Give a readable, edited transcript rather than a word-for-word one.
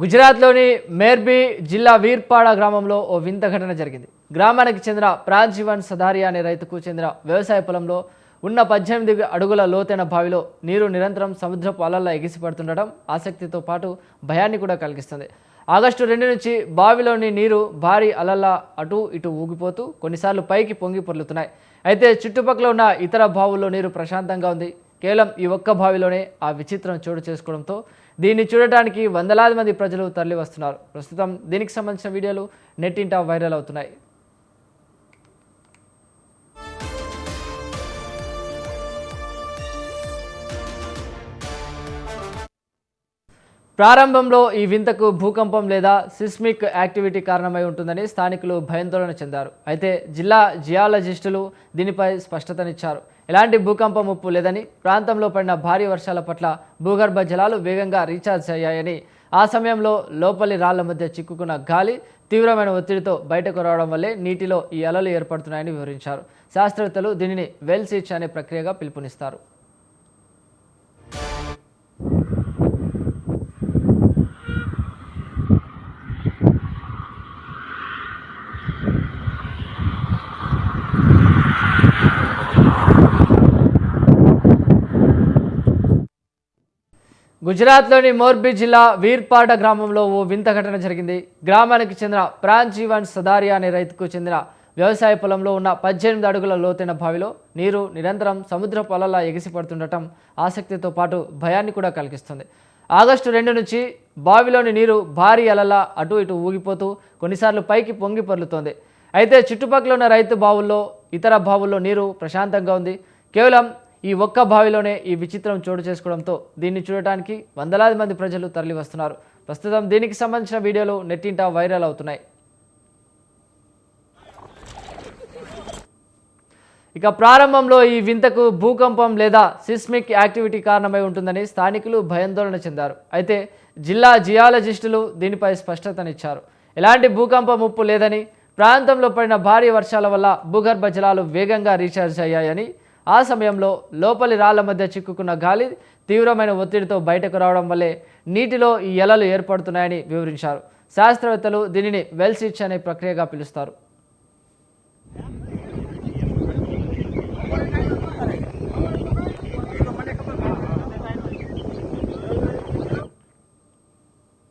గుజరాత్లోని మేర్బీ జిల్లా వీర్పాడ గ్రామంలో ఓ వింత ఘటన జరిగింది. గ్రామానికి చెందిన ప్రాంజీవన్ సదారియా అనే రైతుకు చెందిన వ్యవసాయ పొలంలో ఉన్న 18 అడుగుల లోతైన బావిలో నీరు నిరంతరం సముద్రపు అలల్లో ఎగిసిపడుతుండటం ఆసక్తితో పాటు భయాన్ని కూడా కలిగిస్తుంది. ఆగస్టు 2 నుంచి బావిలోని నీరు భారీ అలల్లా అటు ఇటు ఊగిపోతూ కొన్నిసార్లు పైకి పొంగి పొర్లుతున్నాయి. అయితే చుట్టుపక్కల ఉన్న ఇతర బావుల్లో నీరు ప్రశాంతంగా ఉంది. కేవలం ఈ ఒక్క బావిలోనే ఆ విచిత్రం చోటు చేసుకోవడంతో దీన్ని చూడటానికి వందలాది మంది ప్రజలు తరలి వస్తున్నారు. ప్రస్తుతం దీనికి సంబంధించిన వీడియోలు నెట్టింట వైరల్ అవుతున్నాయి. ప్రారంభంలో ఈ వింతకు భూకంపం లేదా సిస్మిక్ యాక్టివిటీ కారణమై ఉంటుందని స్థానికులు భయాందోళన చెందారు. అయితే జిల్లా జియాలజిస్టులు దీనిపై స్పష్టతనిచ్చారు. ఎలాంటి భూకంప ముప్పు లేదని, ప్రాంతంలో పడిన భారీ వర్షాల పట్ల భూగర్భ జలాలు వేగంగా రీఛార్జ్ అయ్యాయని, ఆ సమయంలో లోపలి రాళ్ల మధ్య చిక్కుకున్న గాలి తీవ్రమైన ఒత్తిడితో బయటకు రావడం వల్లే నీటిలో ఈ అలలు ఏర్పడుతున్నాయని వివరించారు. శాస్త్రవేత్తలు దీనిని వెల్ సీచ్ అనే ప్రక్రియగా పిలుపునిస్తారు. గుజరాత్లోని మోర్బీ జిల్లా వీర్పాడ గ్రామంలో ఓ వింత ఘటన జరిగింది. గ్రామానికి చెందిన ప్రాంజీవన్ సదారియా అనే రైతుకు చెందిన వ్యవసాయ పొలంలో ఉన్న 18 అడుగుల లోతైన బావిలో నీరు నిరంతరం సముద్రపు అలలా ఎగిసిపడుతుండటం ఆసక్తితో పాటు భయాన్ని కూడా కలిగిస్తుంది. ఆగస్టు 2 నుంచి బావిలోని నీరు భారీ అలలా అటు ఇటు ఊగిపోతూ కొన్నిసార్లు పైకి పొంగి పొర్లుతోంది. అయితే చుట్టుపక్కల ఉన్న రైతు బావుల్లో ఇతర బావుల్లో నీరు ప్రశాంతంగా ఉంది. కేవలం ఈ ఒక్క బావిలోనే ఈ విచిత్రం చోటు చేసుకోవడంతో దీన్ని చూడటానికి వందలాది మంది ప్రజలు తరలి వస్తున్నారు. ప్రస్తుతం దీనికి సంబంధించిన వీడియోలు నెట్టింట వైరల్ అవుతున్నాయి. ఇక ప్రారంభంలో ఈ వింతకు భూకంపం లేదా సిస్మిక్ యాక్టివిటీ కారణమై ఉంటుందని స్థానికులు భయాందోళన చెందారు. అయితే జిల్లా జియాలజిస్టులు దీనిపై స్పష్టతనిచ్చారు. ఎలాంటి భూకంప ముప్పు లేదని, ప్రాంతంలో పడిన భారీ వర్షాల వల్ల భూగర్భ జలాలు వేగంగా రీఛార్జ్ అయ్యాయని, ఆ సమయంలో లోపలి రాళ్ల మధ్య చిక్కుకున్న గాలి తీవ్రమైన ఒత్తిడితో బయటకు రావడం వల్లే నీటిలో ఈ అలలు ఏర్పడుతున్నాయని వివరించారు. శాస్త్రవేత్తలు దీనిని వెల్ సీచ్ అనే ప్రక్రియగా పిలుస్తారు.